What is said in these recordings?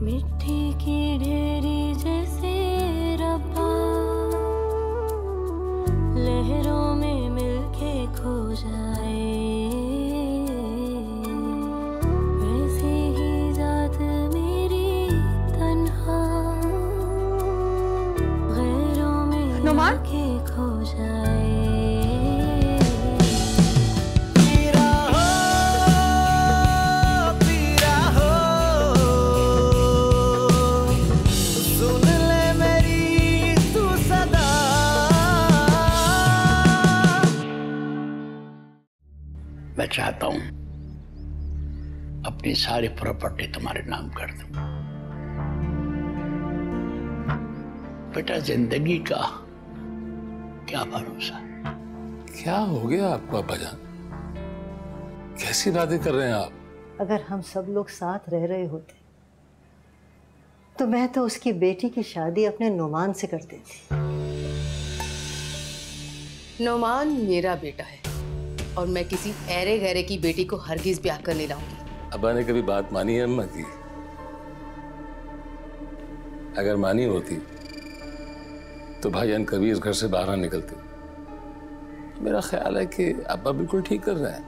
मिट्टी की ढेरी जैसे रब्बा, लहरों में मिलके खो जाए, वैसे ही जात मेरी तन्हा, गैरों में मिलके खो जाए। मैं चाहता हूं अपनी सारी प्रॉपर्टी तुम्हारे नाम कर दूं। बेटा, जिंदगी का क्या भरोसा। क्या हो गया आपको अब्बा जान? कैसी बातें कर रहे हैं आप? अगर हम सब लोग साथ रह रहे होते तो मैं तो उसकी बेटी की शादी अपने नुमान से कर देती। नुमान मेरा बेटा है और मैं किसी ऐरे गैरे की बेटी को हरगिज ब्याह कर नहीं लाऊंगी। अब्बा ने कभी बात मानी है अम्मा की? अगर मानी होती तो भाईजान कभी इस घर से बाहर ना निकलते। मेरा ख्याल है कि अब्बा बिल्कुल ठीक कर रहे हैं।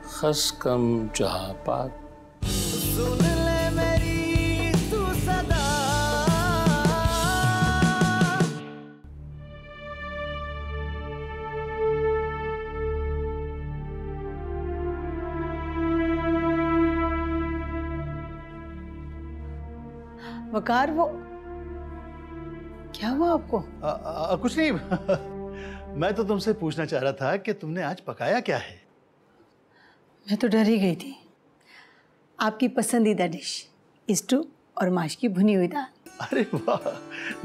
खस कम जहां पाक। सुन ले मेरी तू सदा। वकार, वो क्या हुआ आपको? कुछ नहीं। मैं तो तुमसे पूछना चाह रहा था कि तुमने आज पकाया क्या है? मैं तो डर ही गई थी। आपकी पसंदीदा डिश स्टू और माश की भुनी हुई दाल। अरे वाह,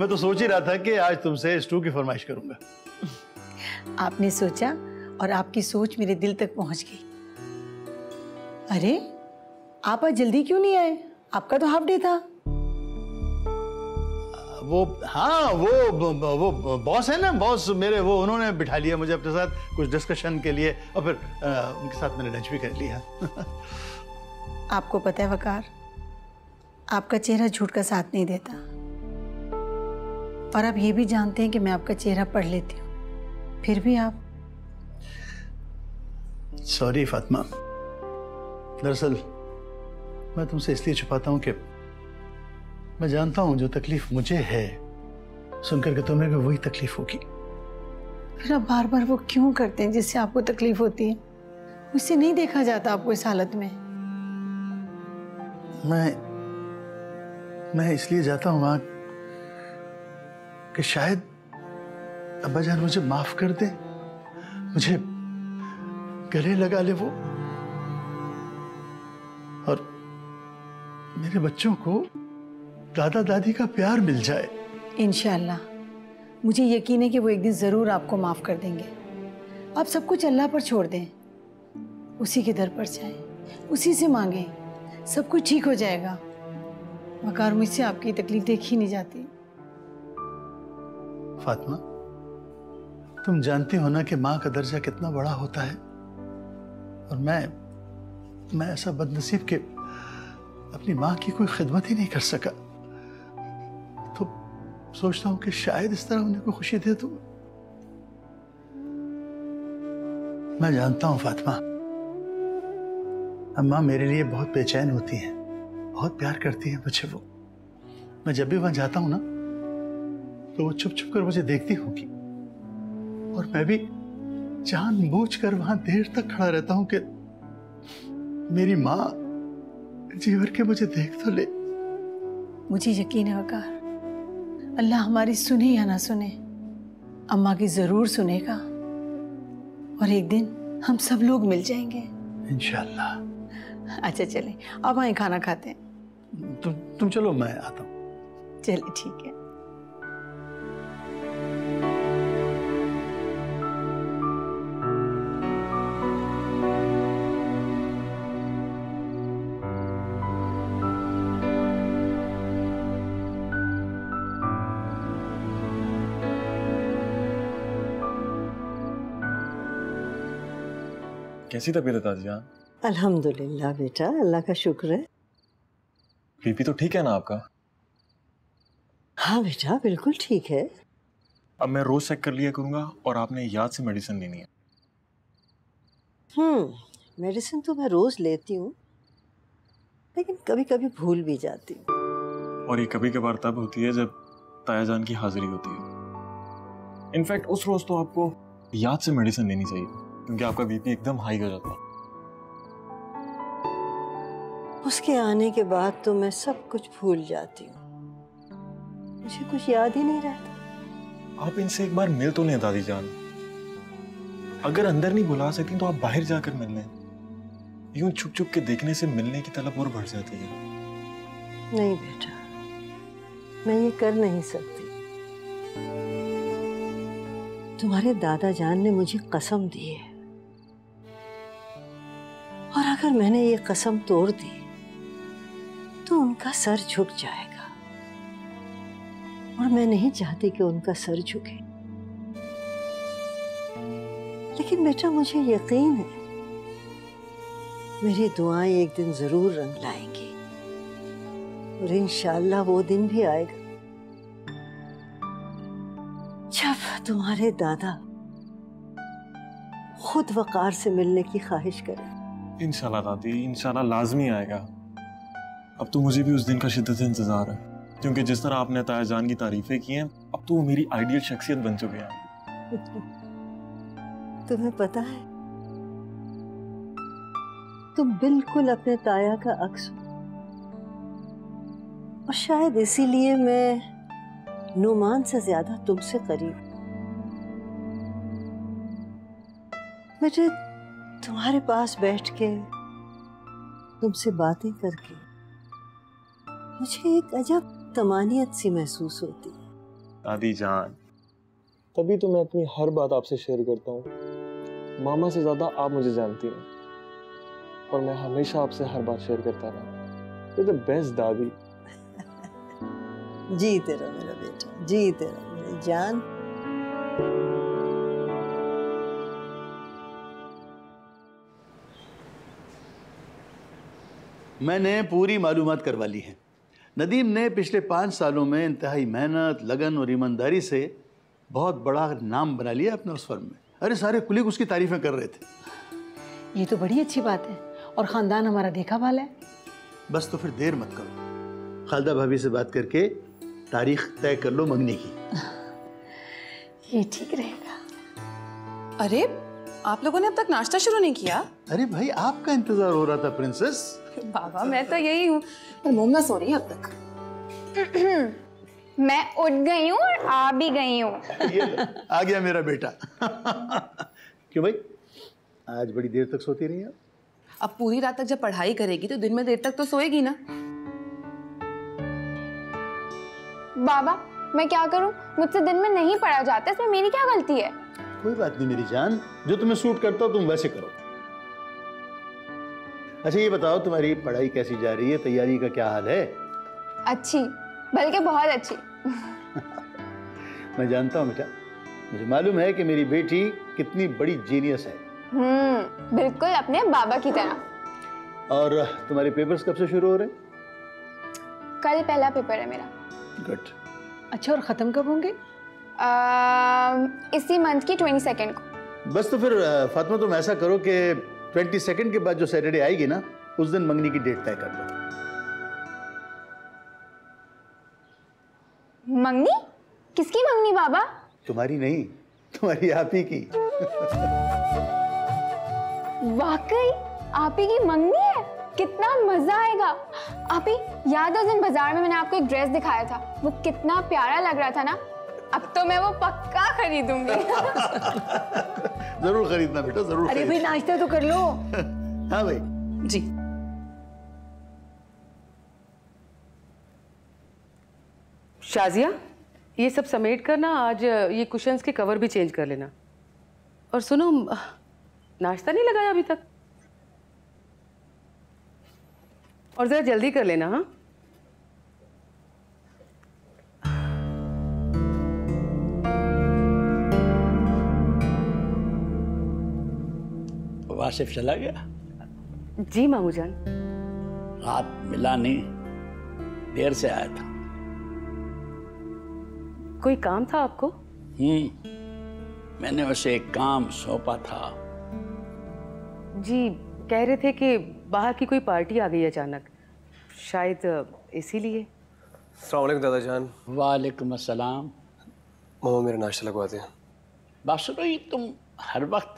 मैं तो सोच ही रहा था कि आज तुमसे स्टू की फरमाइश करूंगा। आपने सोचा और आपकी सोच मेरे दिल तक पहुंच गई। अरे, आप आज जल्दी क्यों नहीं आए? आपका तो हाफ डे था। वो बॉस है ना, बॉस मेरे, वो उन्होंने बिठा लिया मुझे अपने साथ कुछ डिस्कशन के लिए, और फिर उनके साथ मैंने लंच भी कर लिया। आपको पता है वकार, आपका चेहरा झूठ का साथ नहीं देता, और आप ये भी जानते हैं कि मैं आपका चेहरा पढ़ लेती हूँ, फिर भी आप। सॉरी फातिमा, दरअसल मैं तुमसे इसलिए छुपाता हूँ कि मैं जानता हूं जो तकलीफ मुझे है सुनकर के तुम्हें भी वही तकलीफ होगी। फिर आप बार बार वो क्यों करते हैं जिससे आपको तकलीफ होती है? मुझसे नहीं देखा जाता आपको इस हालत में। मैं इसलिए जाता हूं वहां कि शायद अब्बा जान मुझे माफ कर दे, मुझे गले लगा ले वो, और मेरे बच्चों को दादा दादी का प्यार मिल जाए। इंशाअल्लाह। मुझे यकीन है कि वो एक दिन जरूर आपको माफ कर देंगे। आप सब कुछ अल्लाह पर छोड़ दें, उसी के दर पर जाएं, उसी से मांगें, सब कुछ ठीक हो जाएगा। वकार, मुझसे आपकी तकलीफ देखी नहीं जाती। फातिमा, तुम जानती हो ना कि माँ का दर्जा कितना बड़ा होता है, और मैं ऐसा बदनसीब कि अपनी माँ की कोई खिदमत ही नहीं कर सका। तो सोचता हूँ कि शायद इस तरह उन्हें कोई खुशी दे दूँ। मैं जानता हूँ फातिमा, अम्मा मेरे लिए बहुत बेचैन होती हैं, बहुत प्यार करती हैं मुझे वो। मैं जब भी वहां जाता हूँ ना तो वो चुप चुप कर मुझे देखती होगी, और मैं भी जानबूझकर वहां देर तक खड़ा रहता हूँ कि मेरी माँ जी भर के मुझे देख तो ले। मुझे यकीन है वकार, अल्लाह हमारी सुने या ना सुने, अम्मा की जरूर सुनेगा, और एक दिन हम सब लोग मिल जाएंगे इंशाअल्लाह। अच्छा चलें, अब आए खाना खाते हैं। तुम चलो, मैं आता हूँ। चलिए ठीक है। कैसी तबीयत है दादी जान? अल्हम्दुलिल्लाह बेटा, अल्लाह का शुक्र है। बीपी तो ठीक है ना आपका? हाँ बेटा, बिल्कुल ठीक है। अब मैं रोज चेक कर लिया करूंगा और आपने याद से मेडिसिन लेनी है। मेडिसिन तो मैं रोज लेती हूँ, लेकिन कभी कभी भूल भी जाती हूँ। और ये कभी कभार तब होती है जब ताया जान की हाजिरी होती है। इनफैक्ट उस रोज तो आपको याद से मेडिसिन लेनी चाहिए, क्योंकि आपका बीपी एकदम हाई हो जाता है। उसके आने के बाद तो मैं सब कुछ भूल जाती हूँ, मुझे कुछ याद ही नहीं रहता। आप इनसे एक बार मिल तो लें दादी जान। अगर अंदर नहीं बुला सकती तो आप बाहर जाकर मिल लें। यूं छुप छुप के देखने से मिलने की तलब और बढ़ जाती है। नहीं बेटा, मैं ये कर नहीं सकती। तुम्हारे दादा जान ने मुझे कसम दी है, और अगर मैंने ये कसम तोड़ दी तो उनका सर झुक जाएगा, और मैं नहीं चाहती कि उनका सर झुके। लेकिन बेटा, मुझे यकीन है मेरी दुआएं एक दिन जरूर रंग लाएंगी, और इंशाअल्लाह वो दिन भी आएगा जब तुम्हारे दादा खुद वकार से मिलने की ख्वाहिश करें। इंशाल्लाह दादी, इंशाल्लाह लाजमी आएगा। अब तो मुझे भी उस दिन का शिद्दत से इंतजार है, क्योंकि जिस तरह आपने ताया जान की तारीफें की हैं, अब तो वो मेरी आइडियल शख्सियत बन चुके हैं। तुम्हें पता है, तुम बिल्कुल अपने ताया का अक्स हो, और शायद इसीलिए मैं नुमान से ज्यादा तुमसे करीब। मुझे तुम्हारे पास बैठ के तुमसे बातें करके मुझे एक अजब तमानियत सी महसूस होती है। दादी जान, तभी तो मैं अपनी हर बात आपसे शेयर करता हूँ। मामा से ज्यादा आप मुझे जानती हैं, और मैं हमेशा आपसे हर बात शेयर करता रहा। You're the best दादी। जीते रहो मेरा बेटा, जीते रहो मेरी जान। मैंने पूरी मालूमात करवा ली है। नदीम ने पिछले 5 सालों में इंतहाई मेहनत, लगन और ईमानदारी से बहुत बड़ा नाम बना लिया अपने उस फर्म में। अरे सारे कुलीग उसकी तारीफें कर रहे थे। ये तो बड़ी अच्छी बात है, और खानदान हमारा देखा भाला है। बस तो फिर देर मत करो, खालदा भाभी से बात करके तारीख तय कर लो मंगनी की। ये ठीक रहेगा। अरे, आप लोगों ने अब तक नाश्ता शुरू नहीं किया? अरे भाई, आपका इंतजार हो रहा था प्रिंसेस। बाबा, मैं तो यही हूँ, पर मोमना सो रही है अब तक। मैं उठ गई हूँ और आ भी गई हूँ। आ गया मेरा बेटा। क्यों भाई, आज बड़ी देर तक सोती रही आप? अब पूरी रात तक जब पढ़ाई करेगी तो दिन में देर तक तो सोएगी ना। बाबा, मैं क्या करूँ, मुझसे दिन में नहीं पढ़ा जाता, इसमें मेरी क्या गलती है? कोई बात नहीं मेरी जान, जो तुम्हें सूट करता हो तुम वैसे करो। अच्छा ये बताओ, तुम्हारी पढ़ाई कैसी जा रही है? तैयारी का क्या हाल है? अच्छी, बल्कि बहुत अच्छी। मैं जानता हूँ बेटा, मुझे मालूम है कि मेरी बेटी कितनी बड़ी जीनियस है। बिल्कुल अपने बाबा की तरह। और तुम्हारे पेपर्स कब से शुरू हो रहे हैं? कल पहला पेपर है मेरा। गुड। अच्छा, और खत्म कब होंगे? इसी मंथ की 22 को। बस तो फिर फातिमा, तुम ऐसा करो कि 22 के बाद जो सैटरडे आएगी ना, उस दिन मंगनी की डेट तय कर दो। मंगनी? किसकी मंगनी बाबा? तुम्हारी नहीं, तुम्हारी आप ही की। वाकई आप ही की मंगनी है? कितना मजा आएगा। आप ही याद है उस दिन बाजार में मैंने आपको एक ड्रेस दिखाया था, वो कितना प्यारा लग रहा था ना। अब तो मैं वो पक्का खरीदूंगी। जरूर खरीदना बेटा, जरूर। अरे भाई, नाश्ता तो कर लो। हाँ भाई जी। शाजिया, ये सब समेट कर ना आज ये कुशन्स के कवर भी चेंज कर लेना। और सुनो, नाश्ता नहीं लगाया अभी तक? और जरा जल्दी कर लेना। हाँ, वासिफ चला गया? जी मामू जान। रात मिला नहीं, देर से आया था। कोई काम था आपको? मैंने उसे एक काम सौंपा था। जी, कह रहे थे कि बाहर की कोई पार्टी आ गई अचानक, शायद इसीलिए। अस्सलाम वालेकुम दादा जान। वालेकुम अस्सलाम। मामा मेरा नाश्ता लगवाते हैं। बात सुनो, ये तुम हर वक्त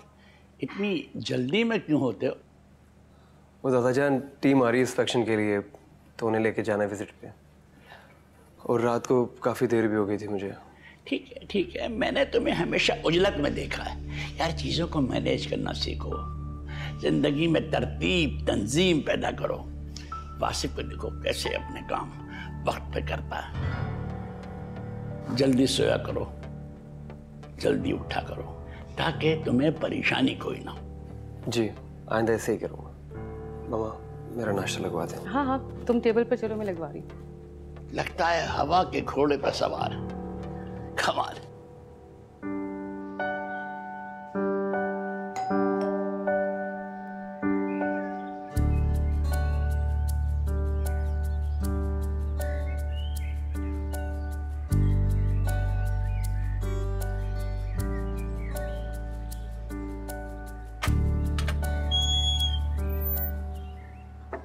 इतनी जल्दी में क्यों होते हो? वो दादा जान टीम आ रही है इंस्पेक्शन के लिए, तो उन्हें लेके जाना है विजिट पे, और रात को काफ़ी देर भी हो गई थी मुझे। ठीक है, मैंने तुम्हें हमेशा उजलत में देखा है। यार चीज़ों को मैनेज करना सीखो, जिंदगी में तरतीब तंजीम पैदा करो। वासिफ को देखो कैसे अपने काम वक्त पे करता है। जल्दी सोया करो, जल्दी उठा करो, ताकि तुम्हें परेशानी कोई ना हो। जी, आइंदा ऐसे ही करूँगा। मामा मेरा नाश्ता लगवा दें। हाँ, तुम टेबल पर चलो, मैं लगवा रही हूँ। लगता है हवा के घोड़े पर सवार। कमाल।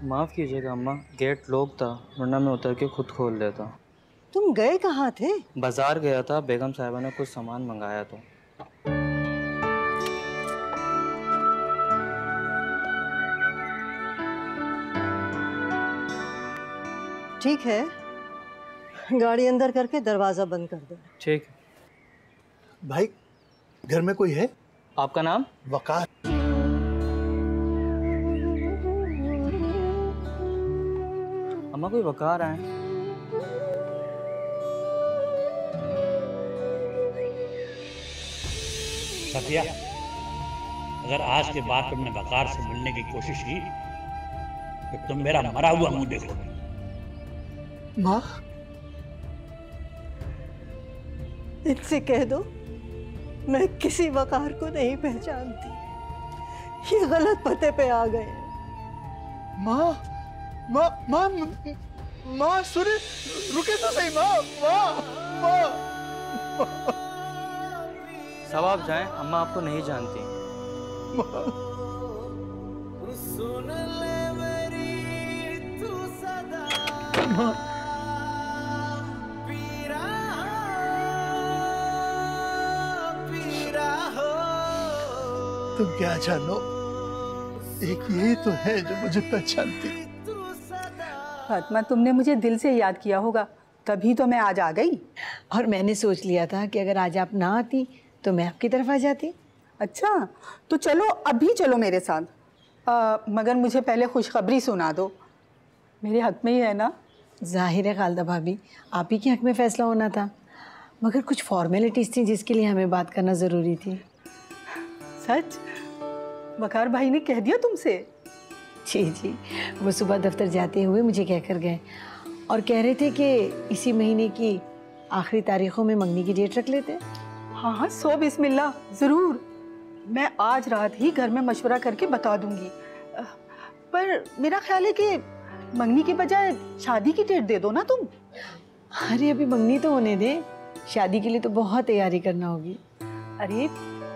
माफ़ कीजिएगा अम्मा, गेट लॉक था, वरना मैं उतर के खुद खोल लेता। तुम गए कहाँ थे? बाजार गया था, बेगम साहिबा ने कुछ सामान मंगाया तो। ठीक है, गाड़ी अंदर करके दरवाज़ा बंद कर दो। ठीक है। भाई घर में कोई है? आपका नाम? वकार। अम्मा कोई वकार आए? सफिया, अगर आज के बाद तुमने वकार से मिलने की कोशिश की तो तुम मेरा मरा हुआ मुंह देखोगे। माँ, इनसे कह दो मैं किसी वकार को नहीं पहचानती, ये गलत पते पे आ गए। माँ माँ माँ माँ सुने, रुके तो सही। माँ सब आप जाएं, अम्मा आपको नहीं जानती। सुन ले मेरी तू सदा पीरा हो। तुम क्या जानो, एक यही तो है जो मुझे पहचानती। फातिमा, तुमने मुझे दिल से याद किया होगा, तभी तो मैं आज आ गई। और मैंने सोच लिया था कि अगर आज आप ना आती तो मैं आपकी तरफ आ जाती। अच्छा, तो चलो अभी चलो मेरे साथ, मगर मुझे पहले खुशखबरी सुना दो, मेरे हक में ही है ना? जाहिर है खालदा भाभी, आप ही के हक में फ़ैसला होना था, मगर कुछ फॉर्मेलिटीज़ थी जिसके लिए हमें बात करना ज़रूरी थी। सच? वकार भाई ने कह दिया तुमसे? जी, वो सुबह दफ्तर जाते हुए मुझे कहकर गए और कह रहे थे कि इसी महीने की आखिरी तारीखों में मंगनी की डेट रख लेते हैं। हाँ, सो बिस्मिल्लाह, ज़रूर। मैं आज रात ही घर में मशवरा करके बता दूंगी, पर मेरा ख्याल है कि मंगनी के बजाय शादी की डेट दे दो ना तुम। अरे अभी मंगनी तो होने दे, शादी के लिए तो बहुत तैयारी करना होगी। अरे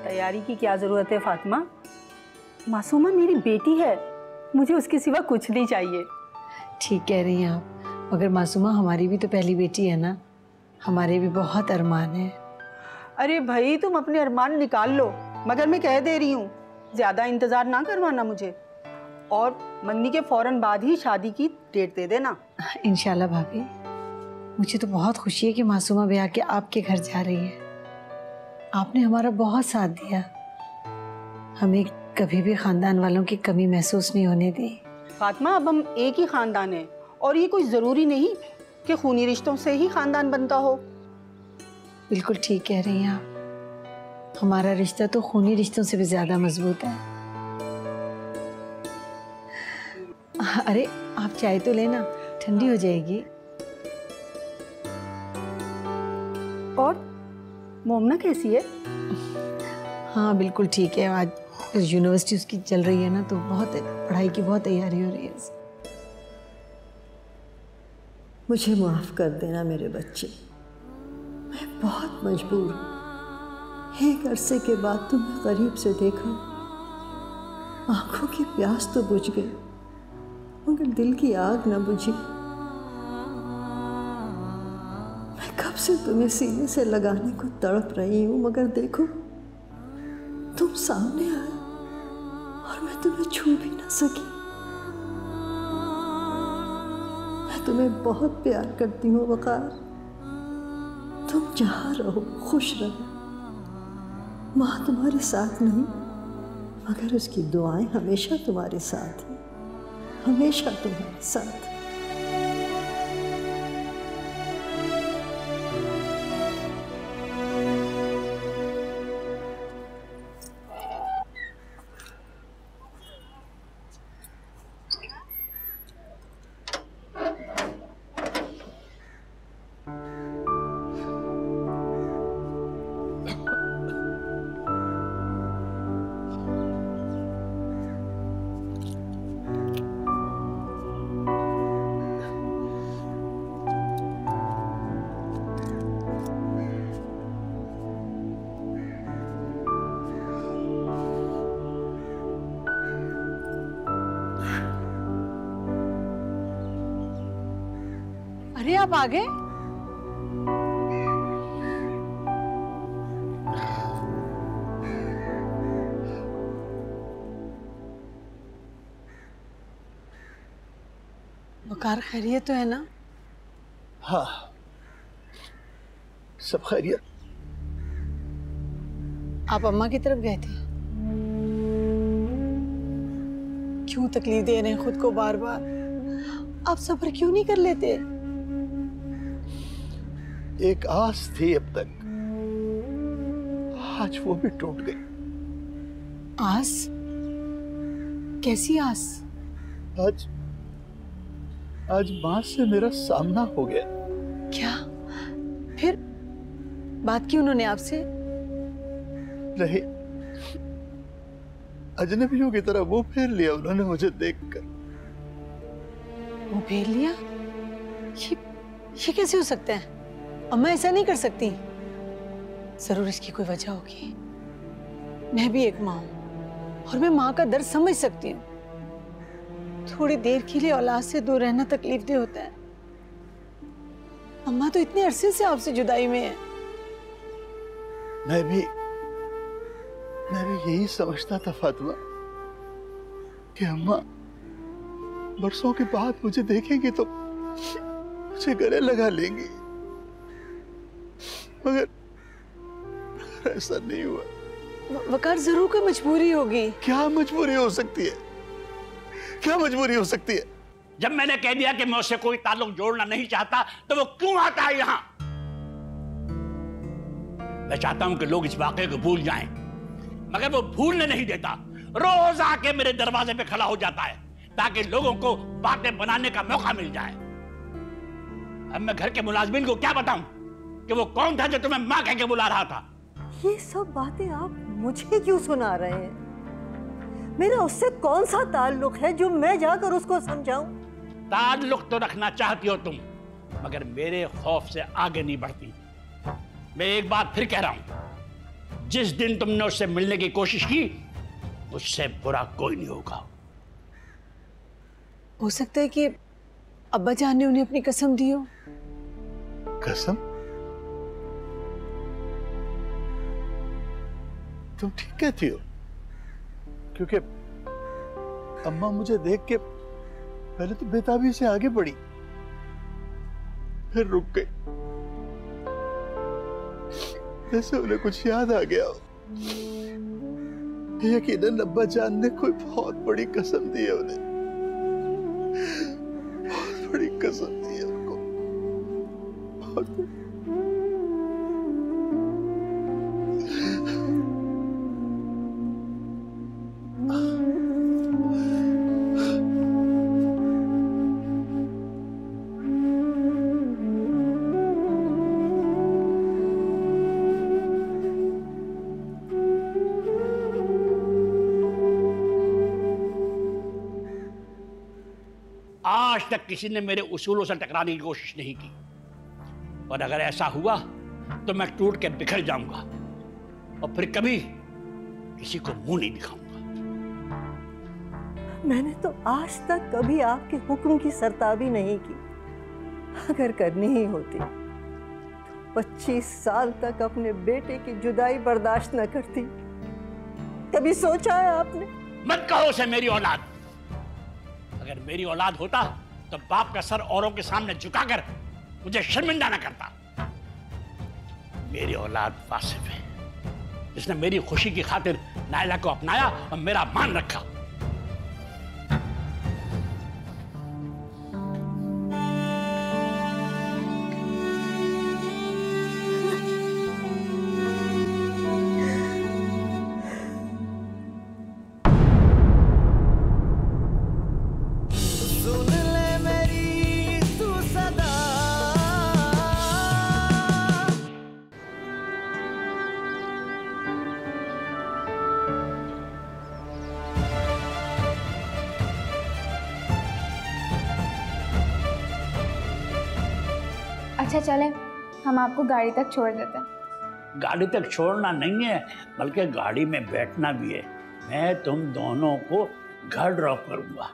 तैयारी की क्या ज़रूरत है फातिमा, मासूमा मेरी बेटी है, मुझे उसके सिवा कुछ नहीं चाहिए। ठीक कह रही हैं आप, मगर मासूमा हमारी भी तो पहली बेटी है ना, हमारे भी बहुत अरमान है। अरे भाई तुम अपने अरमान निकाल लो, मगर मैं कह दे रही हूँ ज़्यादा इंतज़ार ना करवाना मुझे, और मंगनी के फौरन बाद ही शादी की डेट दे देना। इंशाल्लाह भाभी, मुझे तो बहुत खुशी है कि मासूमा ब्याह के आपके घर जा रही है। आपने हमारा बहुत साथ दिया, हमें कभी भी खानदान वालों की कमी महसूस नहीं होने दी। फातिमा, अब हम एक ही खानदान है, और ये कोई ज़रूरी नहीं कि खूनी रिश्तों से ही खानदान बनता हो। बिल्कुल ठीक कह रही हैं आप, हमारा रिश्ता तो खूनी रिश्तों से भी ज़्यादा मजबूत है। अरे आप चाय तो लेना, ठंडी हो जाएगी। और मोमना कैसी है? हाँ बिल्कुल ठीक है, आज यूनिवर्सिटी उसकी चल रही है ना, तो बहुत पढ़ाई की बहुत तैयारी हो रही है। मुझे माफ कर देना मेरे बच्चे, मैं बहुत मजबूर हूँ। एक अरसे के बाद तुम्हें करीब से देखा, आंखों की प्यास तो बुझ गई मगर दिल की आग न बुझी। मैं कब से तुम्हें सीने से लगाने को तड़प रही हूँ मगर देखो तुम सामने आए और मैं तुम्हें छू भी ना सकी। मैं तुम्हें बहुत प्यार करती हूँ वकार। तुम जहाँ रहो खुश रहो। माँ तुम्हारे साथ नहीं मगर उसकी दुआएं हमेशा तुम्हारे साथ हैं, हमेशा तुम्हारे साथ। अरे आप आ गए? वकार खैरियत तो है ना? हाँ, सब खैरियत। आप अम्मा की तरफ गए थे? क्यों तकलीफ दे रहे हैं खुद को बार बार? आप सब्र क्यों नहीं कर लेते? एक आस थी अब तक, आज वो भी टूट गई। आस? कैसी आस? आज मां से मेरा सामना हो गया। क्या? फिर बात की उन्होंने आपसे? नहीं, अजनबियों की तरह वो फेर लिया उन्होंने मुझे देखकर। वो फेर लिया? ये कैसे हो सकता है? अम्मा ऐसा नहीं कर सकती। जरूर इसकी कोई वजह होगी। मैं भी एक माँ हूं और मैं माँ का दर्द समझ सकती हूँ। थोड़ी देर के लिए औलाद से दूर रहना तकलीफ दे होता है। अम्मा तो इतने अरसे से आपसे जुदाई में है। मैं भी यही समझता था फातिमा कि अम्मा बरसों के बाद मुझे देखेंगी तो मुझे गले लगा लेंगी, मगर ऐसा नहीं हुआ। वकार जरूर कोई मजबूरी होगी। क्या मजबूरी हो सकती है? क्या मजबूरी हो सकती है? जब मैंने कह दिया कि मैं उससे कोई ताल्लुक जोड़ना नहीं चाहता तो वो क्यों आता है यहां? मैं चाहता हूं कि लोग इस वाकये को भूल जाएं, मगर वो भूलने नहीं देता। रोज आके मेरे दरवाजे पे खड़ा हो जाता है ताकि लोगों को बातें बनाने का मौका मिल जाए। अब मैं घर के मुलाजमिन को क्या बताऊं कि वो कौन था जो तुम्हें मां कह के बुला रहा था? ये सब बातें आप मुझे क्यों सुना रहे हैं? मेरा उससे कौन सा ताल्लुक है जो मैं जाकर उसको समझाऊं? ताल्लुक तो रखना चाहती हो तुम, मगर मेरे खौफ से आगे नहीं बढ़ती। मैं एक बात फिर कह रहा हूं, जिस दिन तुमने उससे मिलने की कोशिश की उससे बुरा कोई नहीं होगा। हो सकता है कि अब्बा जान ने उन्हें अपनी कसम दी हो। कसम? तुम ठीक कहती हो, क्योंकि अम्मा मुझे देख के पहले तो बेताबी से आगे बढ़ी, फिर रुक गई, जैसे उन्हें कुछ याद आ गया हो। यकीनन अब्बा जान ने कोई बहुत बड़ी कसम दी है उन्हें, बहुत बड़ी कसम दी है उनको, बहुत बड़ी। आज तक किसी ने मेरे उसूलों से टकराने की कोशिश नहीं की, और अगर ऐसा हुआ तो मैं टूट के बिखर जाऊंगा और फिर कभी किसी को मुंह नहीं दिखाऊंगा। मैंने तो आज तक कभी आपके हुक्म की सरताबी नहीं की। अगर करनी ही होती तो 25 साल तक अपने बेटे की जुदाई बर्दाश्त न करती। कभी सोचा है आपने? मत कहो उसे मेरी औलाद। अगर मेरी औलाद होता तो बाप का सर औरों के सामने झुकाकर मुझे शर्मिंदा न करता। मेरी औलाद वासिफ है, जिसने मेरी खुशी की खातिर नायला को अपनाया और मेरा मान रखा। अच्छा चले, हम आपको गाड़ी तक छोड़ देते हैं। गाड़ी तक छोड़ना नहीं है, बल्कि गाड़ी में बैठना भी है। मैं तुम दोनों को घर ड्रॉप करूंगा।